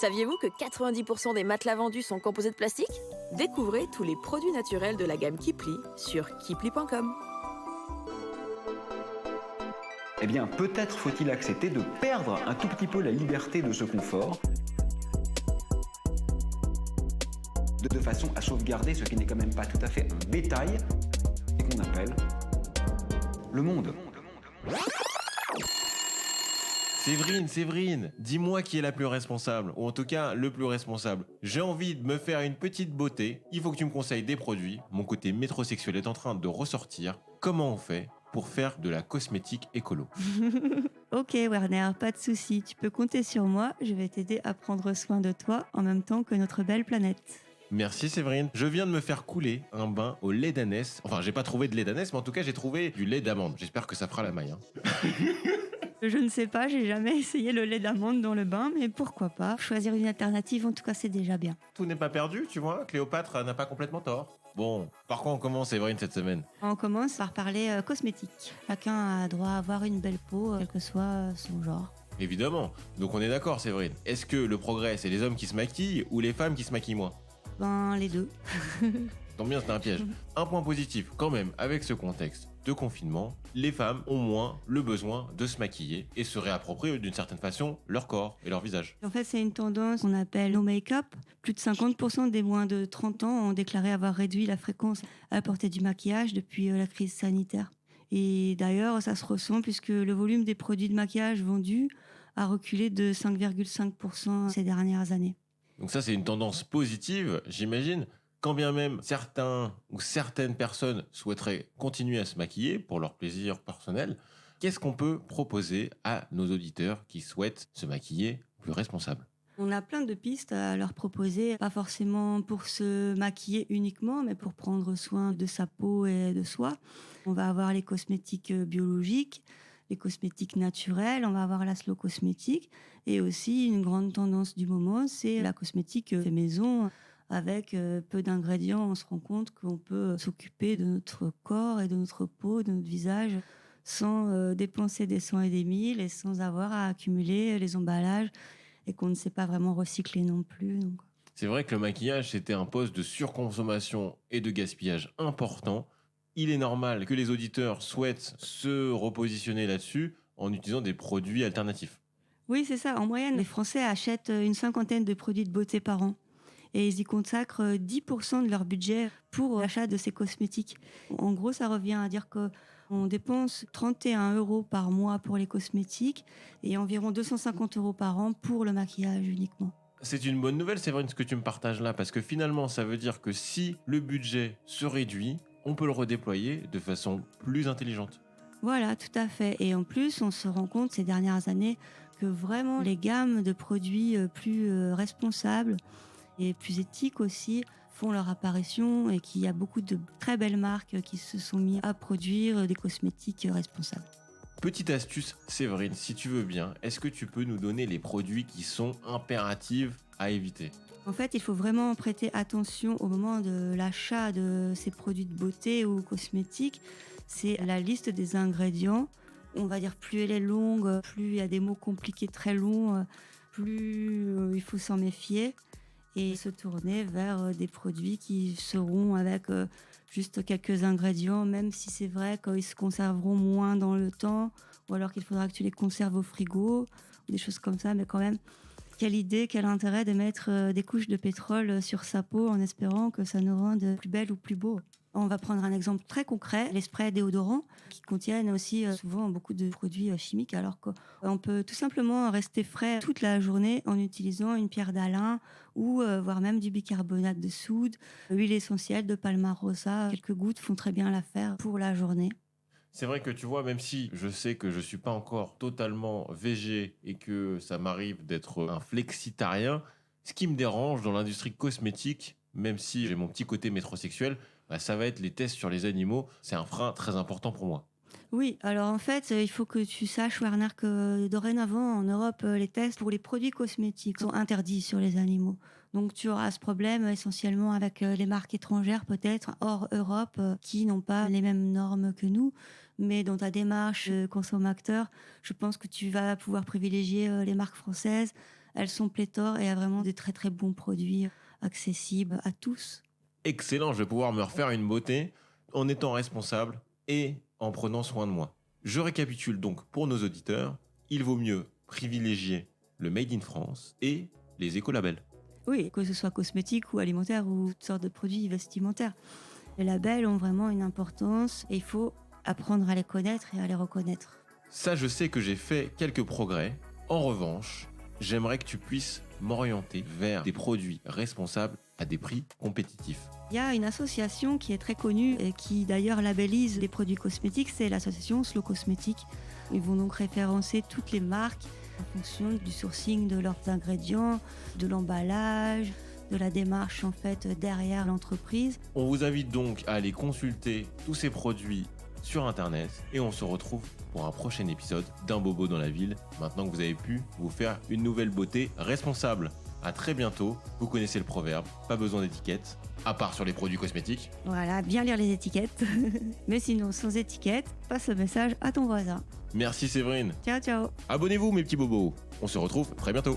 Saviez-vous que 90% des matelas vendus sont composés de plastique ? Découvrez tous les produits naturels de la gamme Kipli sur kipli.com. Eh bien, peut-être faut-il accepter de perdre un tout petit peu la liberté de ce confort, de façon à sauvegarder ce qui n'est quand même pas tout à fait un bétail, et qu'on appelle le monde. Séverine, dis-moi qui est la plus responsable, ou en tout cas le plus responsable. J'ai envie de me faire une petite beauté, il faut que tu me conseilles des produits, mon côté métrosexuel est en train de ressortir. Comment on fait pour faire de la cosmétique écolo ? Ok Werner, pas de souci, tu peux compter sur moi, je vais t'aider à prendre soin de toi en même temps que notre belle planète. Merci Séverine, je viens de me faire couler un bain au lait d'ânesse. Enfin, j'ai pas trouvé de lait d'ânesse, mais en tout cas j'ai trouvé du lait d'amande. J'espère que ça fera la maille. Je ne sais pas, j'ai jamais essayé le lait d'amande dans le bain, mais pourquoi pas. Choisir une alternative, en tout cas, c'est déjà bien. Tout n'est pas perdu, tu vois, Cléopâtre n'a pas complètement tort. Bon, par quoi on commence Séverine cette semaine ? On commence par parler cosmétique. Chacun a droit à avoir une belle peau, quel que soit son genre. Évidemment, donc on est d'accord Séverine. Est-ce que le progrès c'est les hommes qui se maquillent ou les femmes qui se maquillent moins ? Ben, les deux. Tant bien, c'était un piège. Un point positif, quand même, avec ce contexte de confinement, les femmes ont moins le besoin de se maquiller et se réapproprient d'une certaine façon leur corps et leur visage. En fait, c'est une tendance qu'on appelle no make-up. Plus de 50% des moins de 30 ans ont déclaré avoir réduit la fréquence à porter du maquillage depuis la crise sanitaire. Et d'ailleurs, ça se ressent puisque le volume des produits de maquillage vendus a reculé de 5,5% ces dernières années. Donc ça, c'est une tendance positive, j'imagine. Quand bien même certains ou certaines personnes souhaiteraient continuer à se maquiller pour leur plaisir personnel, qu'est-ce qu'on peut proposer à nos auditeurs qui souhaitent se maquiller plus responsables ? On a plein de pistes à leur proposer, pas forcément pour se maquiller uniquement, mais pour prendre soin de sa peau et de soi. On va avoir les cosmétiques biologiques, les cosmétiques naturels, on va avoir la slow cosmétique, et aussi une grande tendance du moment, c'est la cosmétique fait maison. Avec peu d'ingrédients, on se rend compte qu'on peut s'occuper de notre corps et de notre peau, de notre visage, sans dépenser des cents et des mille et sans avoir à accumuler les emballages et qu'on ne sait pas vraiment recycler non plus. Donc. C'est vrai que le maquillage, c'était un poste de surconsommation et de gaspillage important. Il est normal que les auditeurs souhaitent se repositionner là-dessus en utilisant des produits alternatifs. Oui, c'est ça. En moyenne, les Français achètent une 50aine de produits de beauté par an. Et ils y consacrent 10% de leur budget pour l'achat de ces cosmétiques. En gros, ça revient à dire qu'on dépense 31 € par mois pour les cosmétiques et environ 250 € par an pour le maquillage uniquement. C'est une bonne nouvelle, Séverine, ce que tu me partages là, parce que finalement, ça veut dire que si le budget se réduit, on peut le redéployer de façon plus intelligente. Voilà, tout à fait. Et en plus, on se rend compte ces dernières années que vraiment les gammes de produits plus responsables et plus éthiques aussi font leur apparition et qu'il y a beaucoup de très belles marques qui se sont mis à produire des cosmétiques responsables. Petite astuce, Séverine, si tu veux bien, est-ce que tu peux nous donner les produits qui sont impératifs à éviter ? En fait, il faut vraiment prêter attention au moment de l'achat de ces produits de beauté ou cosmétiques. C'est la liste des ingrédients. On va dire plus elle est longue, plus il y a des mots compliqués très longs, plus il faut s'en méfier. Et se tourner vers des produits qui seront avec juste quelques ingrédients, même si c'est vrai qu'ils se conserveront moins dans le temps, ou alors qu'il faudra que tu les conserves au frigo, ou des choses comme ça, mais quand même, quelle idée, quel intérêt de mettre des couches de pétrole sur sa peau en espérant que ça nous rende plus belle ou plus beau. On va prendre un exemple très concret, les sprays déodorants qui contiennent aussi souvent beaucoup de produits chimiques alors qu'on peut tout simplement rester frais toute la journée en utilisant une pierre d'Alain ou voire même du bicarbonate de soude, huile essentielle de palmarosa. Quelques gouttes font très bien l'affaire pour la journée. C'est vrai que tu vois, même si je sais que je suis pas encore totalement végé et que ça m'arrive d'être un flexitarien, ce qui me dérange dans l'industrie cosmétique, même si j'ai mon petit côté métrosexuel, ça va être les tests sur les animaux. C'est un frein très important pour moi. Oui, alors en fait, il faut que tu saches, Werner, que dorénavant, en Europe, les tests pour les produits cosmétiques sont interdits sur les animaux. Donc tu auras ce problème essentiellement avec les marques étrangères, peut-être, hors Europe, qui n'ont pas les mêmes normes que nous. Mais dans ta démarche de consommateur, je pense que tu vas pouvoir privilégier les marques françaises elles sont pléthores et il y a vraiment des très très bons produits accessibles à tous. Excellent, je vais pouvoir me refaire une beauté en étant responsable et en prenant soin de moi. Je récapitule donc pour nos auditeurs, il vaut mieux privilégier le Made in France et les écolabels. Oui, que ce soit cosmétique ou alimentaire ou toutes sortes de produits vestimentaires. Les labels ont vraiment une importance et il faut apprendre à les connaître et à les reconnaître. Ça, je sais que j'ai fait quelques progrès. En revanche, j'aimerais que tu puisses m'orienter vers des produits responsables à des prix compétitifs. Il y a une association qui est très connue et qui d'ailleurs labellise les produits cosmétiques, c'est l'association Slow Cosmétiques. Ils vont donc référencer toutes les marques en fonction du sourcing de leurs ingrédients, de l'emballage, de la démarche en fait derrière l'entreprise. On vous invite donc à aller consulter tous ces produits sur internet et on se retrouve pour un prochain épisode d'Un Bobo dans la ville, maintenant que vous avez pu vous faire une nouvelle beauté responsable. À très bientôt, vous connaissez le proverbe, pas besoin d'étiquette, à part sur les produits cosmétiques. Voilà, bien lire les étiquettes. Mais sinon, sans étiquette, passe le message à ton voisin. Merci Séverine. Ciao, ciao. Abonnez-vous mes petits bobos. On se retrouve très bientôt.